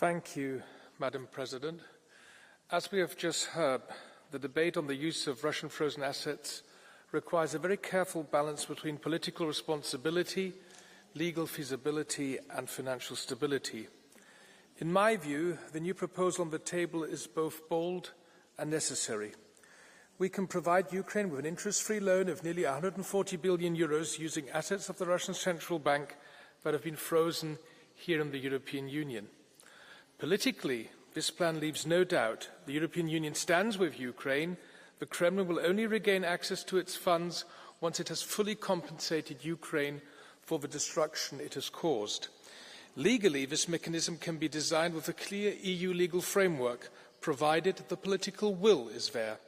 Thank you, Madam President. As we have just heard, the debate on the use of Russian frozen assets requires a very careful balance between political responsibility, legal feasibility and financial stability. In my view, the new proposal on the table is both bold and necessary. We can provide Ukraine with an interest-free loan of nearly 140 billion euros using assets of the Russian Central Bank that have been frozen here in the European Union. Politically, this plan leaves no doubt the European Union stands with Ukraine. The Kremlin will only regain access to its funds once it has fully compensated Ukraine for the destruction it has caused. Legally, this mechanism can be designed with a clear EU legal framework, provided the political will is there.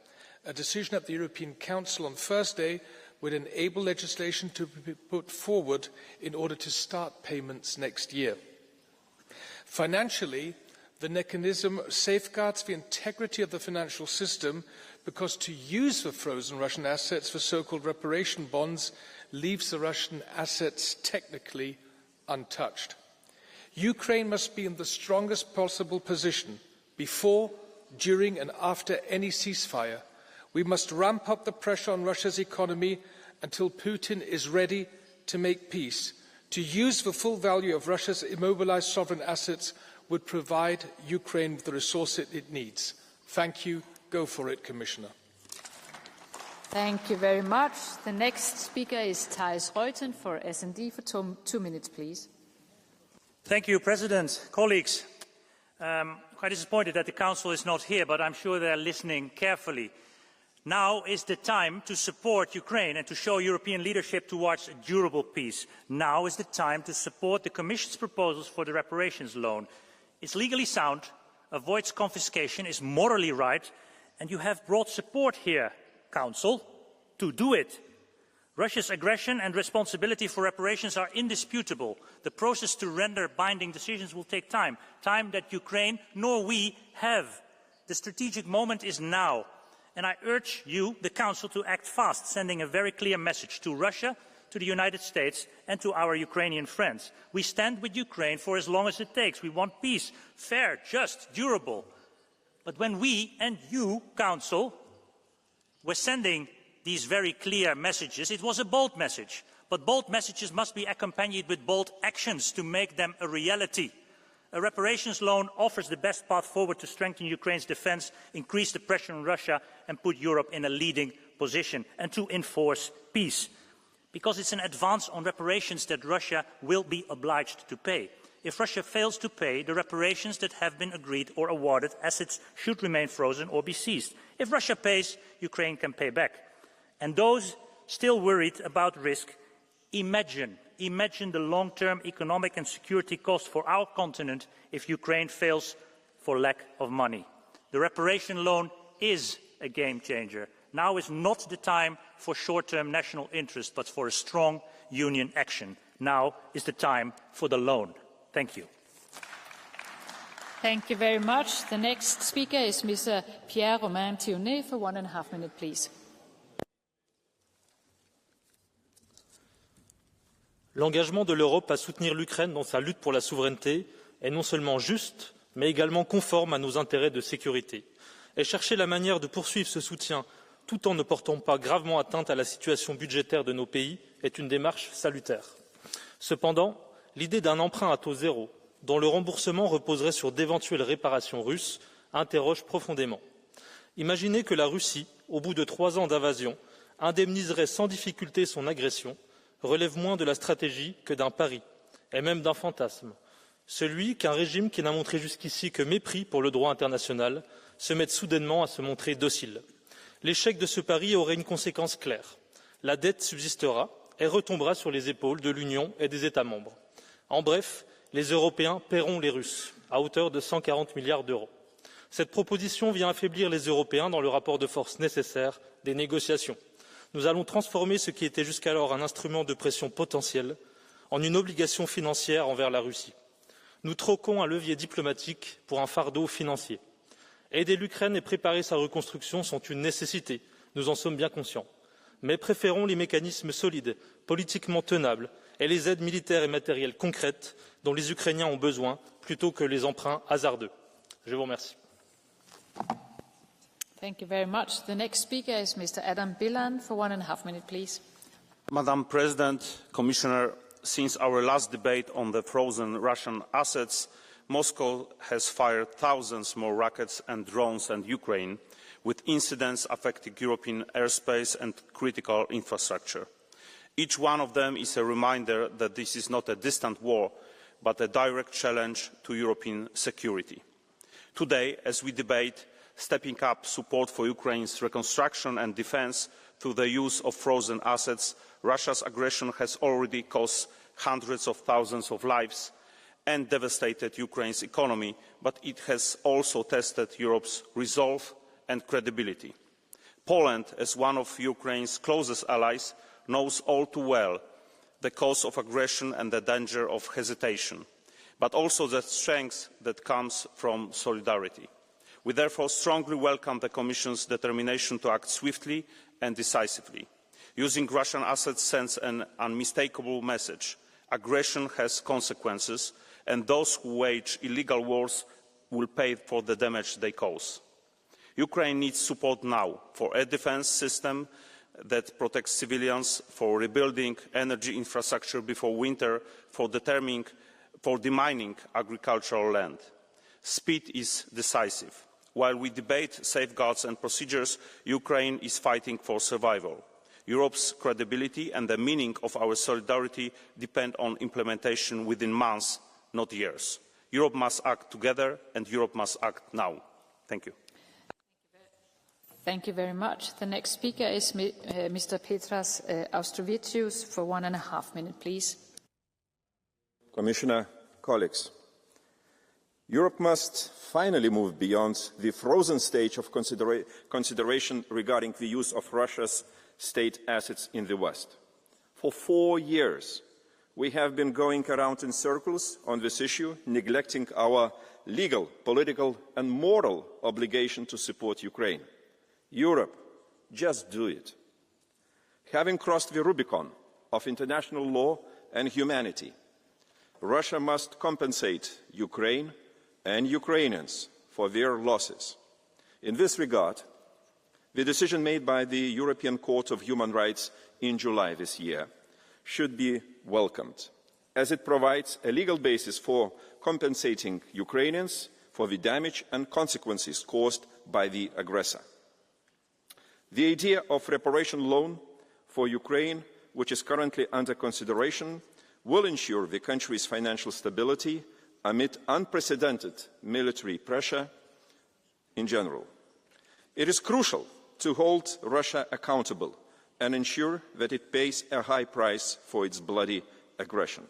A decision at the European Council on Thursday would enable legislation to be put forward in order to start payments next year. Financially, the mechanism safeguards the integrity of the financial system because to use the frozen Russian assets for so-called reparation bonds leaves the Russian assets technically untouched. Ukraine must be in the strongest possible position before, during and after any ceasefire. We must ramp up the pressure on Russia's economy until Putin is ready to make peace. To use the full value of Russia's immobilized sovereign assets would provide Ukraine with the resources it needs. Thank you. Go for it, Commissioner. Thank you very much. The next speaker is Thijs Reuten for S&D for 2 minutes, please. Thank you, President. Colleagues, quite disappointed that the Council is not here, but I'm sure they're listening carefully. Now is the time to support Ukraine and to show European leadership towards a durable peace. Now is the time to support the Commission's proposals for the reparations loan. It's legally sound, avoids confiscation, is morally right, and you have broad support here, Council, to do it. Russia's aggression and responsibility for reparations are indisputable. The process to render binding decisions will take time, time that Ukraine nor we have. The strategic moment is now. And I urge you, the Council, to act fast, sending a very clear message to Russia, to the United States and to our Ukrainian friends. We stand with Ukraine for as long as it takes. We want peace, fair, just, durable. But when we and you, Council, were sending these very clear messages, it was a bold message. But bold messages must be accompanied with bold actions to make them a reality. A reparations loan offers the best path forward to strengthen Ukraine's defence, increase the pressure on Russia and put Europe in a leading position, and to enforce peace. Because it's an advance on reparations that Russia will be obliged to pay. If Russia fails to pay the reparations that have been agreed or awarded, assets should remain frozen or be seized. If Russia pays, Ukraine can pay back. And those still worried about risk, imagine the long-term economic and security cost for our continent if Ukraine fails for lack of money. The reparation loan is a game changer. Now is not the time for short-term national interest, but for a strong union action. Now is the time for the loan. Thank you. Thank you very much. The next speaker is Mr. Pierre-Romain Thionnet for 1.5 minutes, please. L'engagement de l'Europe à soutenir l'Ukraine dans sa lutte pour la souveraineté est non seulement juste, mais également conforme à nos intérêts de sécurité. Et chercher la manière de poursuivre ce soutien tout en ne portant pas gravement atteinte à la situation budgétaire de nos pays est une démarche salutaire. Cependant, l'idée d'un emprunt à taux zéro, dont le remboursement reposerait sur d'éventuelles réparations russes, interroge profondément. Imaginez que la Russie, au bout de 3 ans d'invasion, indemniserait sans difficulté son agression, relève moins de la stratégie que d'un pari, et même d'un fantasme, celui qu'un régime qui n'a montré jusqu'ici que mépris pour le droit international se mette soudainement à se montrer docile. L'échec de ce pari aurait une conséquence claire. La dette subsistera et retombera sur les épaules de l'Union et des États membres. En bref, les Européens paieront les Russes, à hauteur de 140 milliards d'euros. Cette proposition vient affaiblir les Européens dans le rapport de force nécessaire des négociations. Nous allons transformer ce qui était jusqu'alors un instrument de pression potentiel en une obligation financière envers la Russie. Nous troquons un levier diplomatique pour un fardeau financier. Aider l'Ukraine et préparer sa reconstruction sont une nécessité, nous en sommes bien conscients. Mais préférons les mécanismes solides, politiquement tenables et les aides militaires et matérielles concrètes dont les Ukrainiens ont besoin, plutôt que les emprunts hasardeux. Je vous remercie. Thank you very much. The next speaker is Mr. Adam Bilan for 1.5 minutes, please. Madam President, Commissioner, since our last debate on the frozen Russian assets, Moscow has fired thousands more rockets and drones in Ukraine, with incidents affecting European airspace and critical infrastructure. Each one of them is a reminder that this is not a distant war, but a direct challenge to European security. Today, as we debate stepping up support for Ukraine's reconstruction and defence through the use of frozen assets, Russia's aggression has already cost hundreds of thousands of lives and devastated Ukraine's economy, but it has also tested Europe's resolve and credibility. Poland, as one of Ukraine's closest allies, knows all too well the cause of aggression and the danger of hesitation, but also the strength that comes from solidarity. We therefore strongly welcome the Commission's determination to act swiftly and decisively. Using Russian assets sends an unmistakable message. Aggression has consequences, and those who wage illegal wars will pay for the damage they cause. Ukraine needs support now for a defence system that protects civilians, for rebuilding energy infrastructure before winter, for demining agricultural land. Speed is decisive. While we debate safeguards and procedures, Ukraine is fighting for survival. Europe's credibility and the meaning of our solidarity depend on implementation within months, not years. Europe must act together, and Europe must act now. Thank you. Thank you very much. The next speaker is Mr. Petras Austrovicius for 1.5 minutes, please. Commissioner, colleagues, Europe must finally move beyond the frozen stage of consideration regarding the use of Russia's state assets in the West. For 4 years, we have been going around in circles on this issue, neglecting our legal, political and moral obligation to support Ukraine. Europe, just do it. Having crossed the Rubicon of international law and humanity, Russia must compensate Ukraine and Ukrainians for their losses. In this regard, the decision made by the European Court of Human Rights in July this year should be welcomed, as it provides a legal basis for compensating Ukrainians for the damage and consequences caused by the aggressor. The idea of reparation loan for Ukraine, which is currently under consideration, will ensure the country's financial stability amid unprecedented military pressure in general. It is crucial to hold Russia accountable and ensure that it pays a high price for its bloody aggression.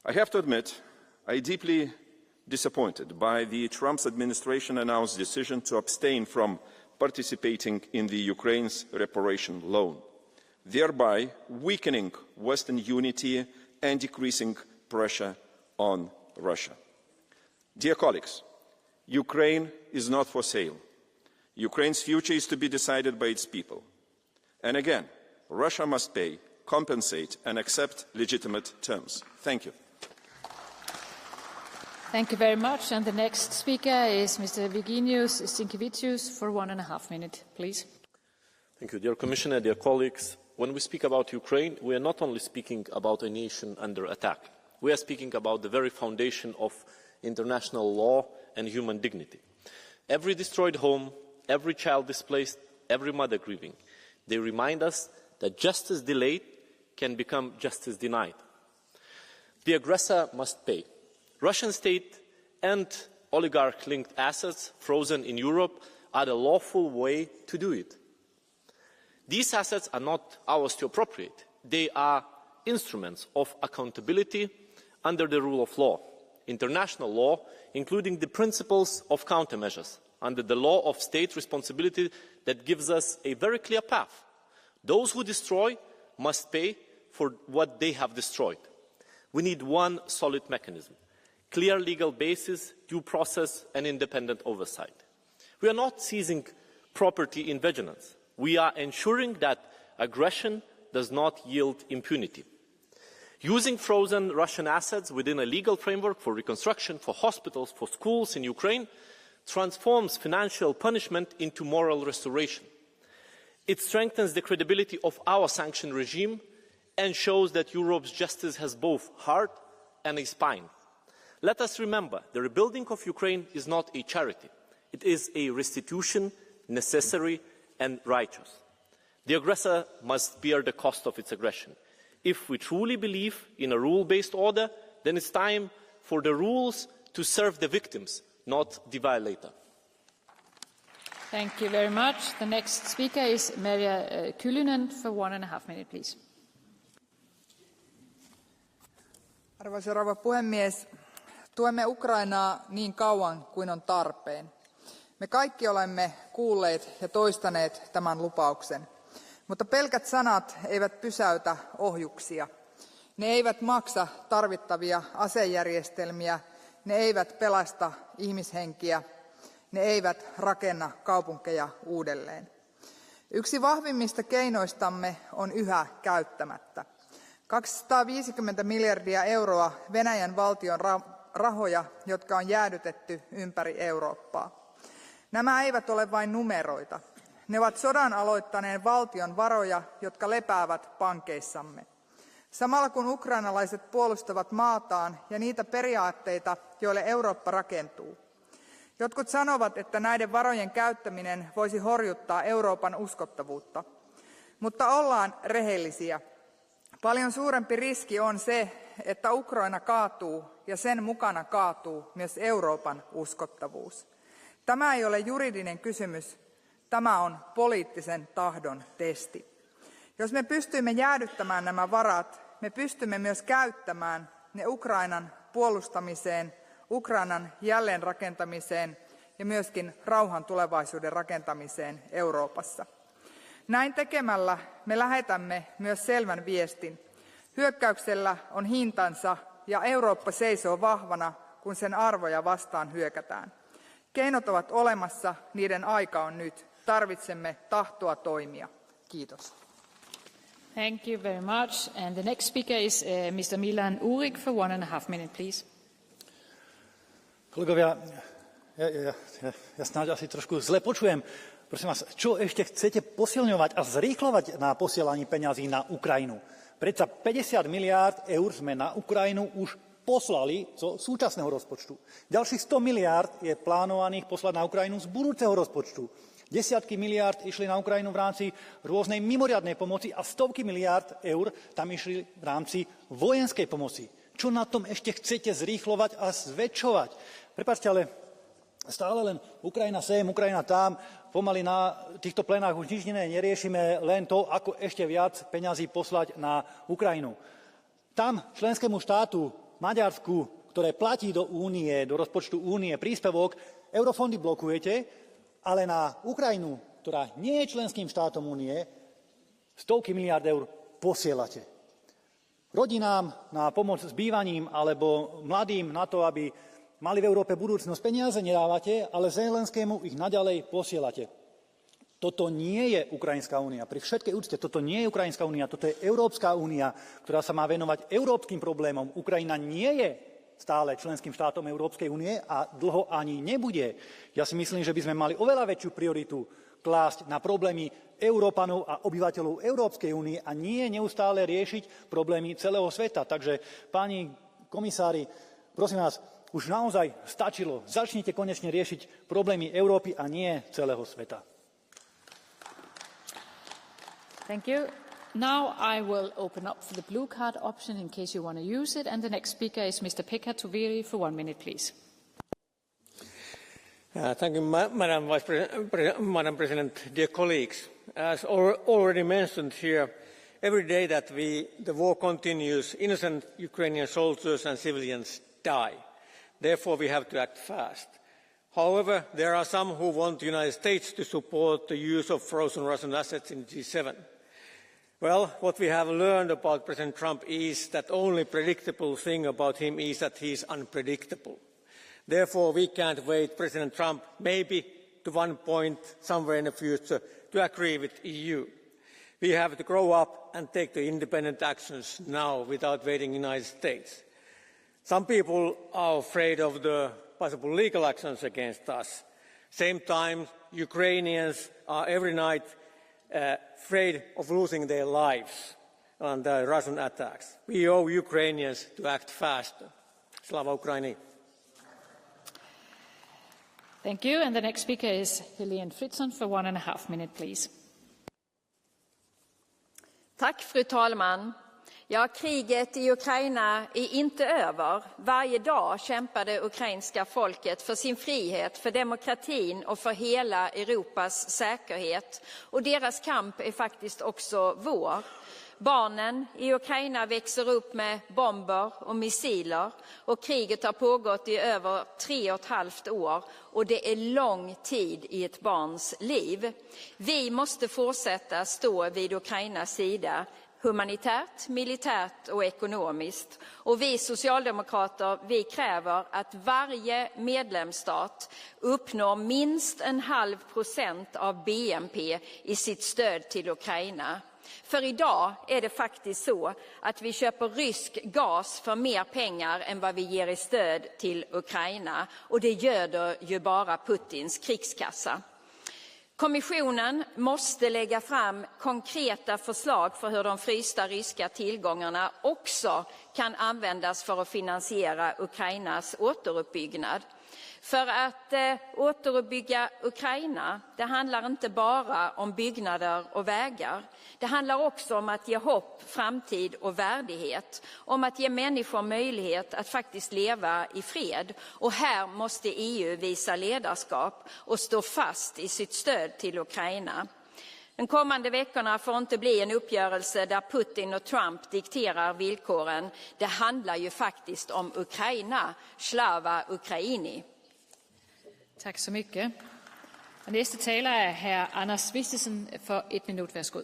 I have to admit, I am deeply disappointed by the Trump administration announced decision to abstain from participating in the Ukraine's reparation loan, thereby weakening Western unity and decreasing pressure on Russia. Dear colleagues, Ukraine is not for sale. Ukraine's future is to be decided by its people. And again, Russia must pay, compensate and accept legitimate terms. Thank you. Thank you very much. And the next speaker is Mr. Virginijus Sinkevicius for 1.5 minutes, please. Thank you, dear Commissioner, dear colleagues. When we speak about Ukraine, we are not only speaking about a nation under attack. We are speaking about the very foundation of international law and human dignity. Every destroyed home, every child displaced, every mother grieving, they remind us that justice delayed can become justice denied. The aggressor must pay. Russian state and oligarch-linked assets frozen in Europe are the lawful way to do it. These assets are not ours to appropriate. They are instruments of accountability under the rule of law, international law, including the principles of countermeasures, under the law of state responsibility that gives us a very clear path. Those who destroy must pay for what they have destroyed. We need one solid mechanism, clear legal basis, due process and independent oversight. We are not seizing property in vigilance. We are ensuring that aggression does not yield impunity. Using frozen Russian assets within a legal framework for reconstruction, for hospitals, for schools in Ukraine, transforms financial punishment into moral restoration. It strengthens the credibility of our sanction regime and shows that Europe's justice has both heart and a spine. Let us remember, the rebuilding of Ukraine is not a charity. It is a restitution, necessary and righteous. The aggressor must bear the cost of its aggression. If we truly believe in a rule-based order, then it's time for the rules to serve the victims, not the violator. Thank you very much. The next speaker is Merja Kyllönen for 1.5 minutes, please. Arvoisa rouva puhemies, tuemme Ukrainaa niin kauan kuin on tarpeen. Me kaikki olemme kuulleet ja toistaneet tämän lupauksen, mutta pelkät sanat eivät pysäytä ohjuksia. Ne eivät maksa tarvittavia asejärjestelmiä, ne eivät pelasta ihmishenkiä, ne eivät rakenna kaupunkeja uudelleen. Yksi vahvimmista keinoistamme on yhä käyttämättä. 250 miljardia euroa Venäjän valtion rahoja, jotka on jäädytetty ympäri Eurooppaa. Nämä eivät ole vain numeroita. Ne ovat sodan aloittaneen valtion varoja, jotka lepäävät pankeissamme. Samalla kun ukrainalaiset puolustavat maataan ja niitä periaatteita, joille Eurooppa rakentuu. Jotkut sanovat, että näiden varojen käyttäminen voisi horjuttaa Euroopan uskottavuutta. Mutta ollaan rehellisiä. Paljon suurempi riski on se, että Ukraina kaatuu ja sen mukana kaatuu myös Euroopan uskottavuus. Tämä ei ole juridinen kysymys, tämä on poliittisen tahdon testi. Jos me pystymme jäädyttämään nämä varat, me pystymme myös käyttämään ne Ukrainan puolustamiseen, Ukrainan jälleenrakentamiseen ja myöskin rauhan tulevaisuuden rakentamiseen Euroopassa. Näin tekemällä me lähetämme myös selvän viestin. Hyökkäyksellä on hintansa ja Eurooppa seisoo vahvana, kun sen arvoja vastaan hyökätään. Keinot ovat olemassa, niiden aika on nyt. Tarvitsemme tahtoa toimia. Kiitos. Thank you very much. And the next speaker is Mr. Milan Urik for 1.5 minutes, please. Kolegovia, ja snáď asi trošku zle počujem. Prosím vás, čo ešte chcete posilňovať a zrýchlovať na posielanie peňazí na Ukrajinu? Predsa 50 miliárd eur sme na Ukrajinu už poslali zo súčasného rozpočtu. Ďalších 100 miliárd je plánovaných poslať na Ukrajinu z budúceho rozpočtu. Desiatky miliárd išli na Ukrajinu v rámci rôznej mimoriadnej pomoci a stovky miliárd eur tam išli v rámci vojenskej pomoci. Čo na tom ešte chcete zrýchlovať a zväčšovať? Prepáčte, ale stále len Ukrajina sem, Ukrajina tam, pomaly na týchto plenách už nič iné neriešime, len to, ako ešte viac peňazí poslať na Ukrajinu. Tam členskému štátu, Maďarsku, ktoré platí do únie, do rozpočtu únie príspevok, eurofondy blokujete, ale na Ukrajinu, ktorá nie je členským štátom únie, stovky miliárd eur posielate. Rodinám na pomoc s bývaním alebo mladým na to, aby mali v Európe budúcnosť, peniaze nedávate, ale Zelenskému ich naďalej posielate. Toto nie je Ukrajinská únia. Pri všetkej úcte, toto nie je Ukrajinská únia, toto je Európska únia, ktorá sa má venovať európskym problémom. Ukrajina nie je stále členským štátom Európskej únie a dlho ani nebude. Ja si myslím, že by sme mali oveľa väčšiu prioritu klásť na problémy Európanov a obyvateľov Európskej únie a nie neustále riešiť problémy celého sveta. Takže, páni komisári, prosím vás, už naozaj stačilo. Začnite konečne riešiť problémy Európy a nie celého sveta. Thank you. Now I will open up for the blue card option in case you want to use it. And the next speaker is Mr. Pekka Toveri for 1 minute, please. Thank you, Madam President, dear colleagues. As already mentioned here, every day that the war continues, innocent Ukrainian soldiers and civilians die. Therefore, we have to act fast. However, there are some who want the United States to support the use of frozen Russian assets in G7. Well, what we have learned about President Trump is that the only predictable thing about him is that he is unpredictable. Therefore, we can't wait President Trump maybe to one point somewhere in the future to agree with the EU. We have to grow up and take the independent actions now without waiting in the United States. Some people are afraid of the possible legal actions against us. Same time, Ukrainians are every night afraid of losing their lives on the Russian attacks. We owe Ukrainians to act faster. Slava Ukraini. Thank you. And the next speaker is Helene Fritzon for 1.5 minutes, please. Tack, fru talman. Ja, kriget i Ukraina är inte över. Varje dag kämpar det ukrainska folket för sin frihet, för demokratin och för hela Europas säkerhet. Och deras kamp är faktiskt också vår. Barnen i Ukraina växer upp med bomber och missiler och kriget har pågått i över 3,5 år och det är lång tid i ett barns liv. Vi måste fortsätta stå vid Ukrainas sida humanitärt, militärt och ekonomiskt. Och vi socialdemokrater, vi kräver att varje medlemsstat uppnår minst 0,5% av BNP i sitt stöd till Ukraina. För idag är det faktiskt så att vi köper rysk gas för mer pengar än vad vi ger i stöd till Ukraina. Och det göder ju bara Putins krigskassa. Kommissionen måste lägga fram konkreta förslag för hur de frysta ryska tillgångarna också kan användas för att finansiera Ukrainas återuppbyggnad. För att återuppbygga Ukraina, det handlar inte bara om byggnader och vägar. Det handlar också om att ge hopp, framtid och värdighet. Om att ge människor möjlighet att faktiskt leva i fred. Och här måste EU visa ledarskap och stå fast i sitt stöd till Ukraina. De kommande veckorna får inte bli en uppgörelse där Putin och Trump dikterar villkoren. Det handlar ju faktiskt om Ukraina, Slava Ukraini. Tack så mycket. Nästa talare är herr Anders Vistisen för 1 minut. Værsgo.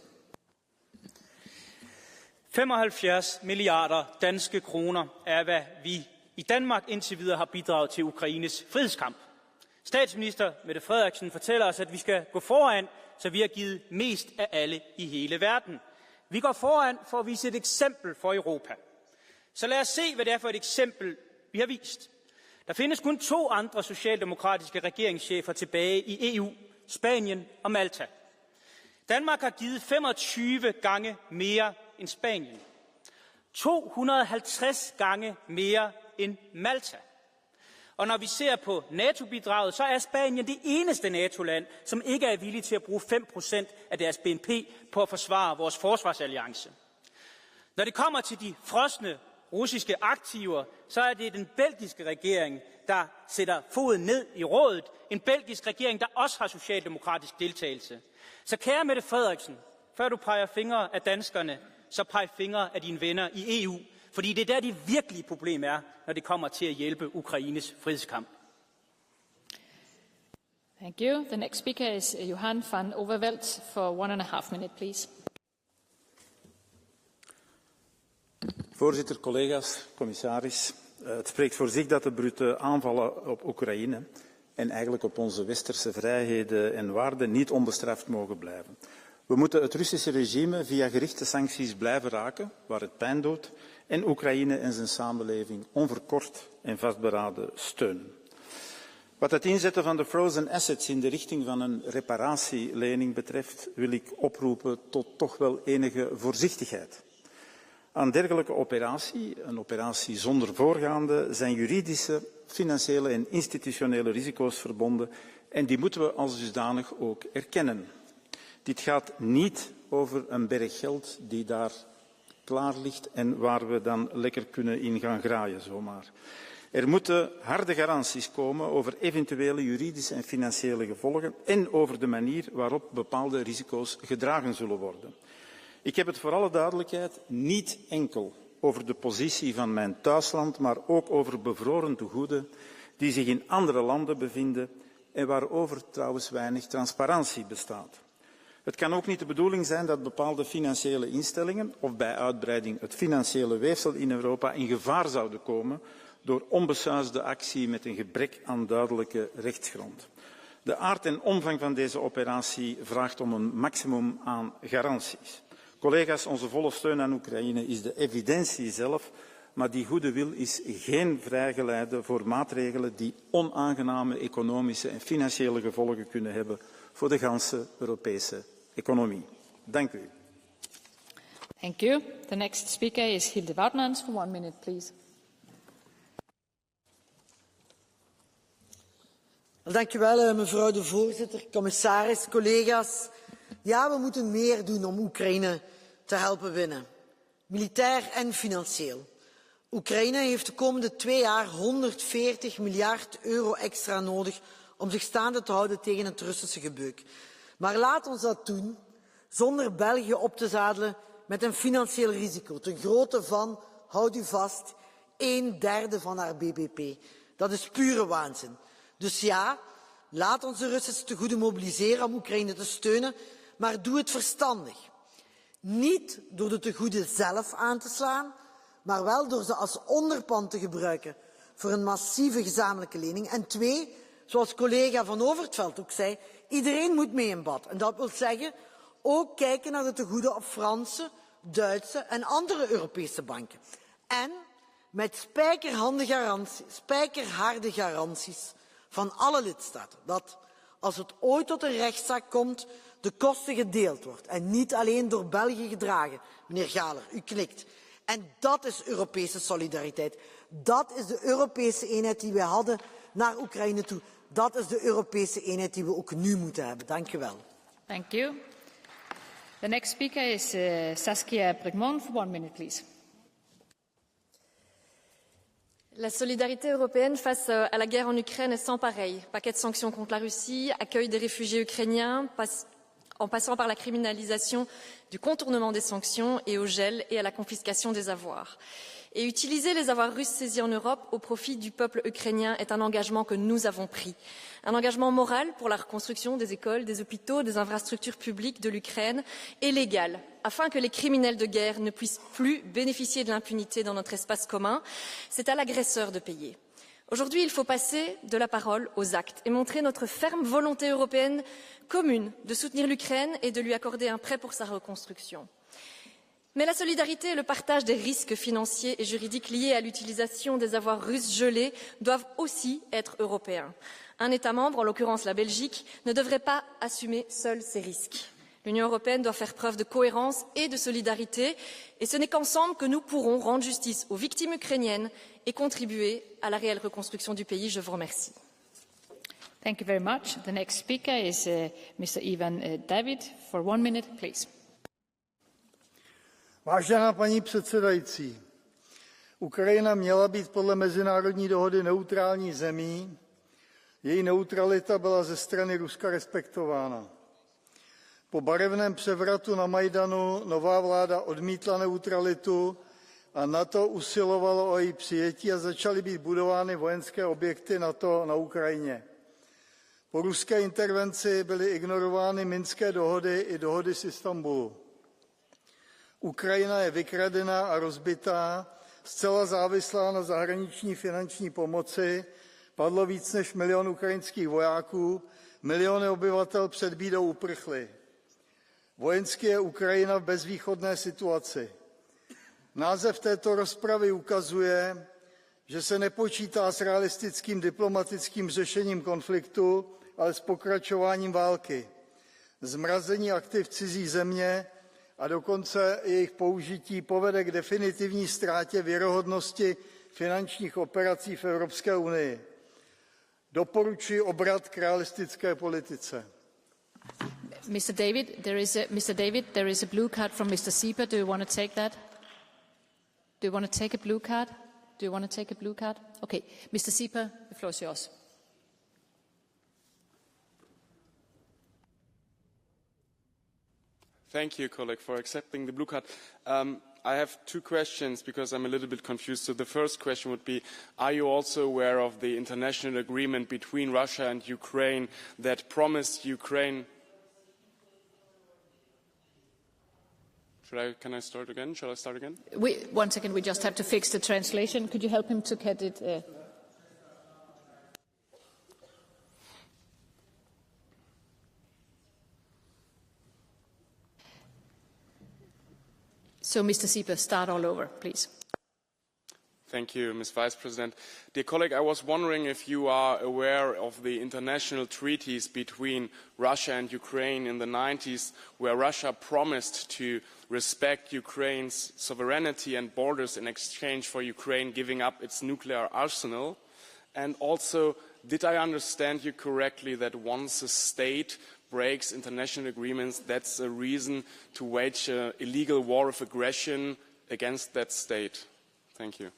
75 milliarder danske kroner er, hvad vi i Danmark indtil videre har bidraget til Ukraines frihedskamp. Statsminister Mette Frederiksen fortæller os, at vi skal gå foran, så vi har givet mest af alle i hele verden. Vi går foran for at vise et eksempel for Europa. Så lad os se, hvad det er for et eksempel, vi har vist. Der findes kun 2 andre socialdemokratiske regeringschefer tilbage i EU, Spanien og Malta. Danmark har givet 25 gange mere end Spanien. 250 gange mere end Malta. Og når vi ser på NATO-bidraget, så er Spanien det eneste NATO-land, som ikke er villig til at bruge 5% af deres BNP på at forsvare vores forsvarsalliance. Når det kommer til de frosne russiske aktiver, så er det den belgiske regering, der sætter foden ned i rådet. En belgisk regering, der også har socialdemokratisk deltagelse. Så kære Mette Frederiksen, før du peger fingre af danskerne, så peg fingre af dine venner i EU. Fordi det er der, det virkelige problem er, når det kommer til at hjælpe Ukraines frihedskamp. Thank you. The next speaker is Johan van Overveld for 1.5 minutes, please. Voorzitter, collega's, commissaris. Het spreekt voor zich dat de brute aanvallen op Oekraïne en eigenlijk op onze westerse vrijheden en waarden niet onbestraft mogen blijven. We moeten het Russische regime via gerichte sancties blijven raken, waar het pijn doet, en Oekraïne en zijn samenleving onverkort en vastberaden steunen. Wat het inzetten van de frozen assets in de richting van een reparatielening betreft, wil ik oproepen tot toch wel enige voorzichtigheid. Aan dergelijke operatie, een operatie zonder voorgaande, zijn juridische, financiële en institutionele risico's verbonden en die moeten we als dusdanig ook erkennen. Dit gaat niet over een berg geld die daar klaar ligt en waar we dan lekker kunnen in gaan graaien zomaar. Er moeten harde garanties komen over eventuele juridische en financiële gevolgen en over de manier waarop bepaalde risico's gedragen zullen worden. Ik heb het voor alle duidelijkheid niet enkel over de positie van mijn thuisland, maar ook over bevroren tegoeden die zich in andere landen bevinden en waarover trouwens weinig transparantie bestaat. Het kan ook niet de bedoeling zijn dat bepaalde financiële instellingen of bij uitbreiding het financiële weefsel in Europa in gevaar zouden komen door onbesuisde actie met een gebrek aan duidelijke rechtsgrond. De aard en omvang van deze operatie vraagt om een maximum aan garanties. Collega's, onze volle steun aan Oekraïne is de evidentie zelf, maar die goede wil is geen vrijgeleide voor maatregelen die onaangename economische en financiële gevolgen kunnen hebben voor de ganse Europese economie. Dank u. Thank you. The next speaker is Hilde Woutmans for 1 minute, please. Dank u wel, mevrouw de voorzitter, commissaris, collega's. Ja, we moeten meer doen om Oekraïne te helpen winnen, militair en financieel. Oekraïne heeft de komende 2 jaar 140 miljard euro extra nodig om zich staande te houden tegen het Russische gebeuk. Maar laat ons dat doen zonder België op te zadelen met een financieel risico ten grootte van, houd u vast, 1/3 van haar bbp. Dat is pure waanzin. Dus ja, laat ons de Russische tegoeden mobiliseren om Oekraïne te steunen, maar doe het verstandig. Niet door de tegoeden zelf aan te slaan, maar wel door ze als onderpand te gebruiken voor een massieve gezamenlijke lening. En 2, zoals collega Van Overtveld ook zei, iedereen moet mee in bad. En dat wil zeggen ook kijken naar de tegoeden op Franse, Duitse en andere Europese banken. En met spijkerharde garanties van alle lidstaten dat, als het ooit tot een rechtszaak komt, de kosten gedeeld wordt en niet alleen door België gedragen. Meneer Galer, u knikt. En dat is Europese solidariteit. Dat is de Europese eenheid die wij hadden naar Oekraïne toe. Dat is de Europese eenheid die we ook nu moeten hebben. Dank u wel. Thank you. The next speaker is Saskia Brugmont for 1 minute, please. La solidarité européenne face à la guerre en Ukraine est sans pareil. Paquet de sanctions contre la Russie, accueil des réfugiés ukrainiens, en passant par la criminalisation du contournement des sanctions et au gel et à la confiscation des avoirs. Et utiliser les avoirs russes saisis en Europe au profit du peuple ukrainien est un engagement que nous avons pris. Un engagement moral pour la reconstruction des écoles, des hôpitaux, des infrastructures publiques de l'Ukraine et légal, afin que les criminels de guerre ne puissent plus bénéficier de l'impunité dans notre espace commun. C'est à l'agresseur de payer. Aujourd'hui, il faut passer de la parole aux actes et montrer notre ferme volonté européenne commune de soutenir l'Ukraine et de lui accorder un prêt pour sa reconstruction. Mais la solidarité et le partage des risques financiers et juridiques liés à l'utilisation des avoirs russes gelés doivent aussi être européens. Un État membre, en l'occurrence la Belgique, ne devrait pas assumer seul ces risques. L'Union européenne doit faire preuve de cohérence et de solidarité, et ce n'est qu'ensemble que nous pourrons rendre justice aux victimes ukrainiennes et contribuer à la réelle reconstruction du pays. Je vous remercie. Thank you very much. The next speaker is Mr. Ivan David for 1 minute, please. Vážená paní předsedající, Ukrajina měla být podle mezinárodní dohody neutrální zemí. Její neutralita byla ze strany Ruska respektována. Po barevném převratu na Majdanu nová vláda odmítla neutralitu a NATO usilovalo o její přijetí a začaly být budovány vojenské objekty NATO na Ukrajině. Po ruské intervenci byly ignorovány minské dohody i dohody z Istanbulu. Ukrajina je vykradená a rozbitá, zcela závislá na zahraniční finanční pomoci, padlo víc než 1 milion ukrajinských vojáků, miliony obyvatel před bídou uprchly. Vojensky je Ukrajina v bezvýchodné situaci. Název této rozpravy ukazuje, že se nepočítá s realistickým diplomatickým řešením konfliktu, ale s pokračováním války. Zmrazení aktiv cizí země a dokonce jejich použití povede k definitivní ztrátě věrohodnosti finančních operací v Evropské unii. Doporučuji obrat k realistické politice. Mr. David, there is a blue card from Mr. Sieber. Do you want to take that? Do you want to take a blue card? Do you want to take a blue card? Okay, Mr. Sieber, the floor is yours. Thank you, colleague, for accepting the blue card. I have 2 questions because I'm a little bit confused. So the first question would be, are you also aware of the international agreement between Russia and Ukraine that promised Ukraine... Can I start again? Shall I start again? 1 second, we just have to fix the translation. Could you help him to get it... So, Mr. Sieber, start all over, please. Thank you, Ms. Vice President. Dear colleague, I was wondering if you are aware of the international treaties between Russia and Ukraine in the 90s, where Russia promised to respect Ukraine's sovereignty and borders in exchange for Ukraine giving up its nuclear arsenal. And also, did I understand you correctly that once a state breaks international agreements, that's a reason to wage an illegal war of aggression against that state? Thank you.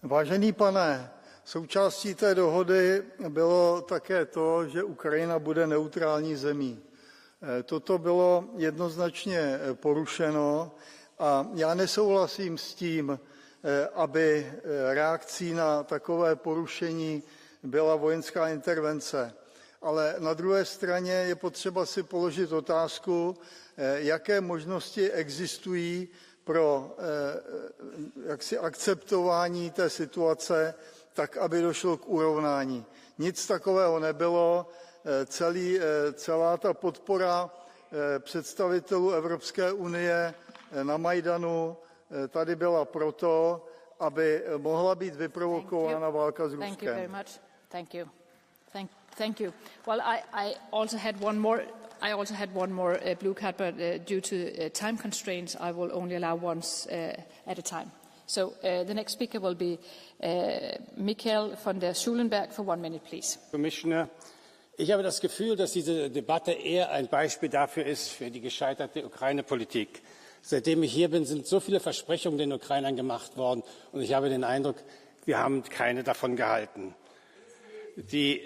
Vážený pane, součástí té dohody bylo také to, že Ukrajina bude neutrální zemí. Toto bylo jednoznačně porušeno a já nesouhlasím s tím, aby reakcí na takové porušení byla vojenská intervence. Ale na druhé straně je potřeba si položit otázku, jaké možnosti existují pro jaksi akceptování té situace tak, aby došlo k urovnání. Nic takového nebylo. Celá ta podpora představitelů Evropské unie na Majdanu tady byla proto, aby mohla být vyprovokována válka s Ruskem. Thank you very much. Thank you. Thank you. Well, I also had one more. I also had one more blue card, but due to time constraints, I will only allow once at a time. So the next speaker will be Michael von der Schulenberg for 1 minute, please. Commissioner, ich habe das Gefühl, dass diese Debatte eher ein Beispiel dafür ist, für die gescheiterte Ukraine-Politik. Seitdem ich hier bin, sind so viele Versprechungen den Ukrainern gemacht worden, und ich habe den Eindruck, wir haben keine davon gehalten. Die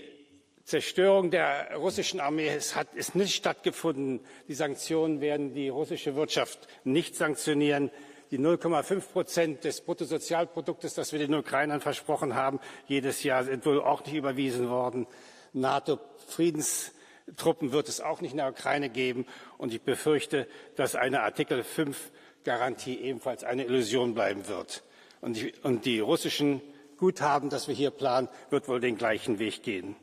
Zerstörung der russischen Armee ist nicht stattgefunden. Die Sanktionen werden die russische Wirtschaft nicht sanktionieren. Die 0,5% des Bruttosozialproduktes, das wir den Ukrainern versprochen haben, jedes Jahr sind wohl auch nicht überwiesen worden. NATO-Friedenstruppen wird es auch nicht in der Ukraine geben. Und ich befürchte, dass eine Artikel 5-Garantie ebenfalls eine Illusion bleiben wird. Und die russischen Guthaben, das wir hier planen, wird wohl den gleichen Weg gehen.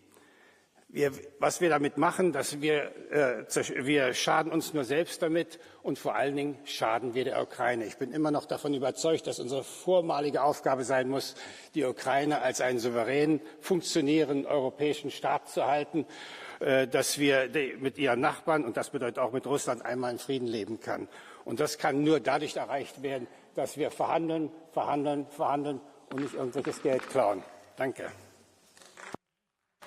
Was wir damit machen, wir schaden uns nur selbst damit, und vor allen Dingen schaden wir der Ukraine. Ich bin immer noch davon überzeugt, dass unsere vormalige Aufgabe sein muss, die Ukraine als einen souveränen, funktionierenden europäischen Staat zu halten, dass wir mit ihren Nachbarn, und das bedeutet auch mit Russland, einmal in Frieden leben können. Und das kann nur dadurch erreicht werden, dass wir verhandeln und nicht irgendwelches Geld klauen. Danke.